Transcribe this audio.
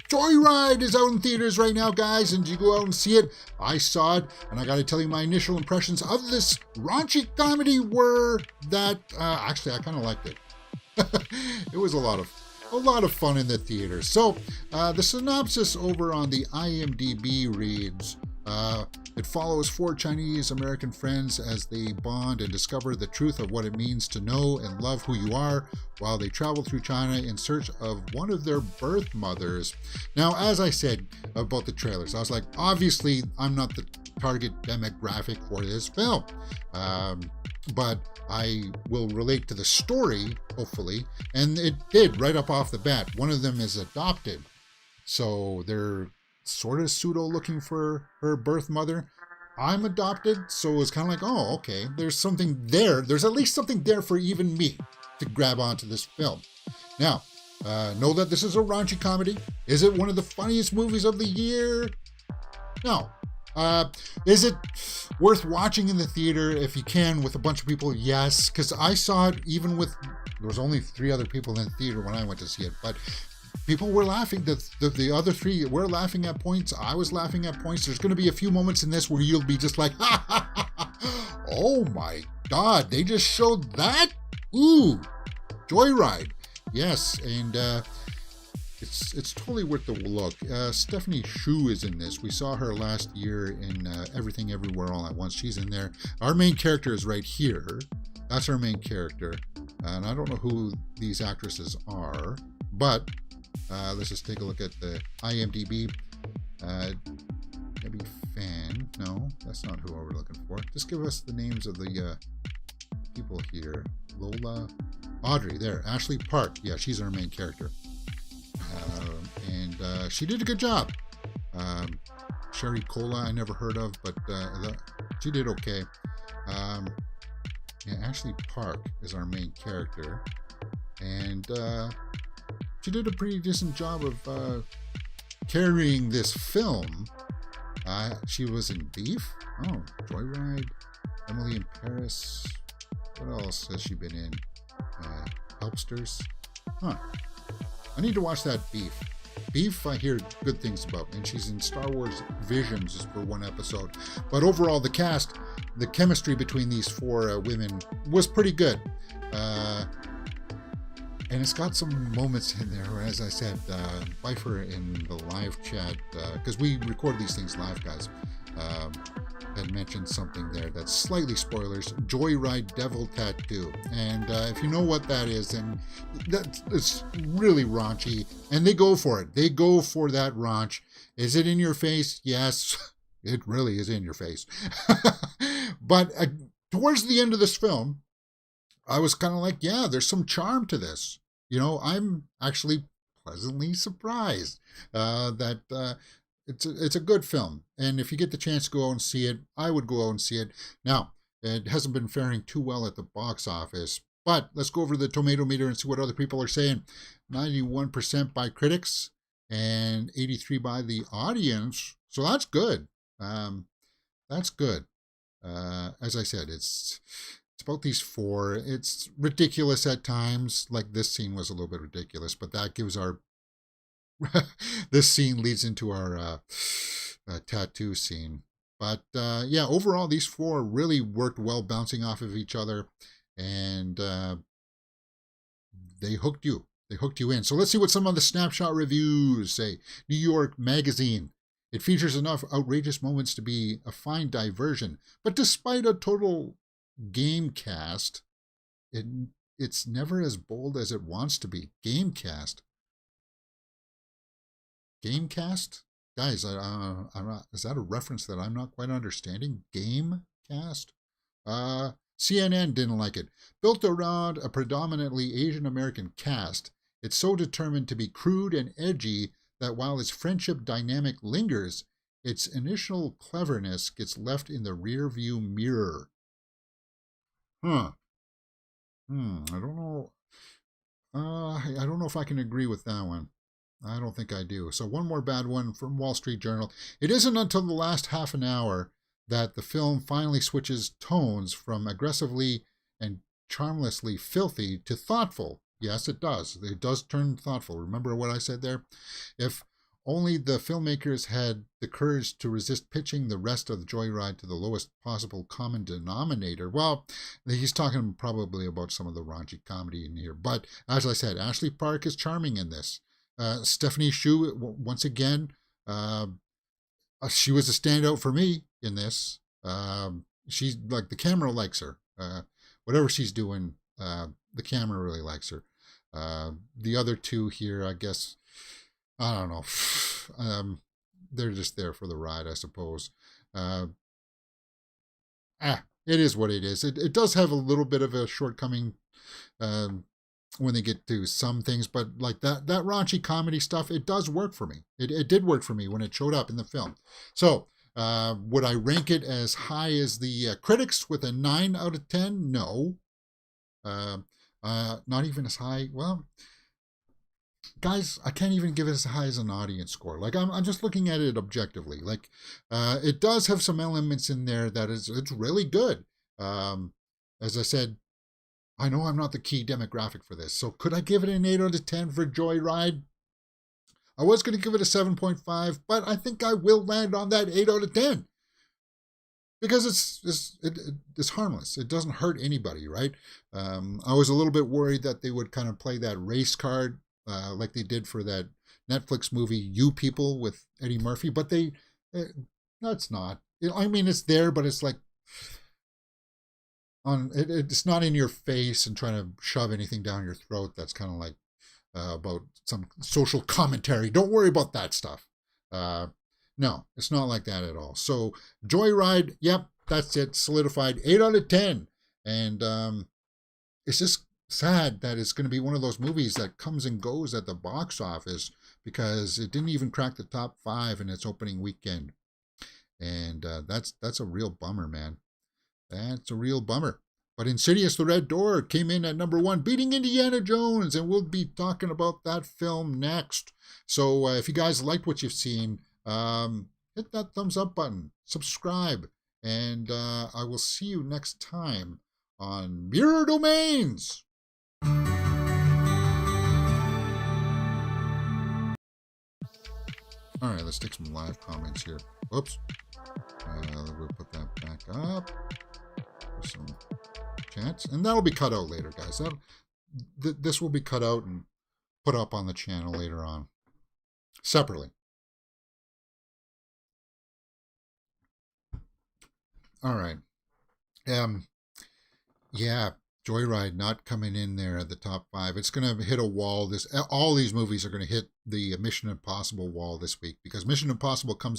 Joyride is out in theaters right now, guys, and you go out and see it. I saw it, and I got to tell you, my initial impressions of this raunchy comedy were that actually I kind of liked it. It was a lot of fun in the theater. So the synopsis over on the IMDb reads, it follows four Chinese American friends as they bond and discover the truth of what it means to know and love who you are while they travel through China in search of one of their birth mothers. Now, as I said about the trailers, I was like, obviously, I'm not the target demographic for this film. But I will relate to the story, hopefully, and it did right up off the bat. One of them is adopted, so they're sort of pseudo looking for her birth mother. I'm adopted, so it was kind of like, oh, okay, there's something there. There's at least something there for even me to grab onto this film. Now, know that this is a raunchy comedy. Is it one of the funniest movies of the year? No. Is it worth watching in the theater if you can with a bunch of people? Yes, because I saw it even with, there was only 3 other people in the theater when I went to see it, but people were laughing. The other 3 were laughing at points. I was laughing at points. There's going to be a few moments in this where you'll be just like, ha, ha, ha, ha. Oh my God, they just showed that? Ooh, Joyride. Yes, and it's totally worth the look. Stephanie Hsu is in this. We saw her last year in Everything Everywhere All at Once. She's in there. Our main character is right here. That's our main character. And I don't know who these actresses are, but let's just take a look at the IMDb. Maybe fan. No, that's not who we're looking for. Just give us the names of the people here. Lola, Audrey, there. Ashley Park. Yeah, she's our main character. And she did a good job. Sherry Cola, I never heard of, but she did okay. Yeah, Ashley Park is our main character, and she did a pretty decent job of carrying this film. She was in Beef. Oh, Joyride. Emily in Paris. What else has she been in? Helpsters. Huh. I need to watch that Beef. Beef, I hear good things about, and she's in Star Wars Visions for 1 episode. But overall, the cast, the chemistry between these 4 women was pretty good. And it's got some moments in there where, as I said, Pfeiffer in the live chat, because we record these things live, guys, had mentioned something there that's slightly spoilers. Joyride Devil Tattoo. And if you know what that is, then it's really raunchy. And they go for it. They go for that raunch. Is it in your face? Yes, it really is in your face. But towards the end of this film, I was kind of like, yeah, there's some charm to this. You know, I'm actually pleasantly surprised that it's a good film. And if you get the chance to go out and see it, I would go out and see it. Now, it hasn't been faring too well at the box office, but let's go over the tomato meter and see what other people are saying. 91% by critics and 83% by the audience. So that's good. That's good. As I said, it's about these 4. It's ridiculous at times. Like this scene was a little bit ridiculous, but that gives our this scene leads into our tattoo scene. But yeah, overall, these 4 really worked well, bouncing off of each other, and they hooked you. They hooked you in. So let's see what some of the snapshot reviews say. New York Magazine. It features enough outrageous moments to be a fine diversion, but despite a total game cast, it's never as bold as it wants to be. Gamecast. Gamecast? Guys, I'm not, is that a reference that I'm not quite understanding? Gamecast? CNN didn't like it. Built around a predominantly Asian American cast, it's so determined to be crude and edgy that while its friendship dynamic lingers, its initial cleverness gets left in the rear view mirror. I don't know. I don't know if I can agree with that one. I don't think I do. So one more bad one from Wall Street Journal. It isn't until the last half an hour that the film finally switches tones from aggressively and charmlessly filthy to thoughtful. Yes, it does. It does turn thoughtful. Remember what I said there? If only the filmmakers had the courage to resist pitching the rest of Joyride to the lowest possible common denominator. Well, he's talking probably about some of the raunchy comedy in here. But as I said, Ashley Park is charming in this. Stephanie Hsu, once again, she was a standout for me in this. She's like, the camera likes her. Whatever she's doing, the camera really likes her. The other two here, I guess, I don't know. They're just there for the ride, I suppose. It is what it is. It does have a little bit of a shortcoming when they get to some things, but like that raunchy comedy stuff, it does work for me. It did work for me when it showed up in the film. So would I rank it as high as the critics with a 9 out of 10? No. Not even as high. Well, guys, I can't even give it as high as an audience score. Like, I'm just looking at it objectively. Like, it does have some elements in there that it's really good. As I said, I know I'm not the key demographic for this. So could I give it an 8 out of 10 for Joyride? I was going to give it a 7.5, but I think I will land on that 8 out of 10. Because it's harmless. It doesn't hurt anybody, right? I was a little bit worried that they would kind of play that race card like they did for that Netflix movie, You People, with Eddie Murphy. But no, it's not. I mean, it's there, but it's like, it's not in your face and trying to shove anything down your throat. That's kind of like about some social commentary. Don't worry about that stuff. No, it's not like that at all. So Joyride, yep, that's it, solidified 8 out of 10. And it's just sad that it's going to be one of those movies that comes and goes at the box office because it didn't even crack the top 5 in its opening weekend. And that's a real bummer, man. That's a real bummer. But Insidious: The Red Door came in at number 1, beating Indiana Jones, and we'll be talking about that film next. So if you guys liked what you've seen, hit that thumbs up button, subscribe, and I will see you next time on Mirror Domains. All right, let's take some live comments here. Whoops. We'll put that back up. There's some chats, and that'll be cut out later, guys. This will be cut out and put up on the channel later on, separately. All right. Yeah, Joyride not coming in there at the top 5. It's going to hit a wall. All these movies are going to hit the Mission Impossible wall this week because Mission Impossible comes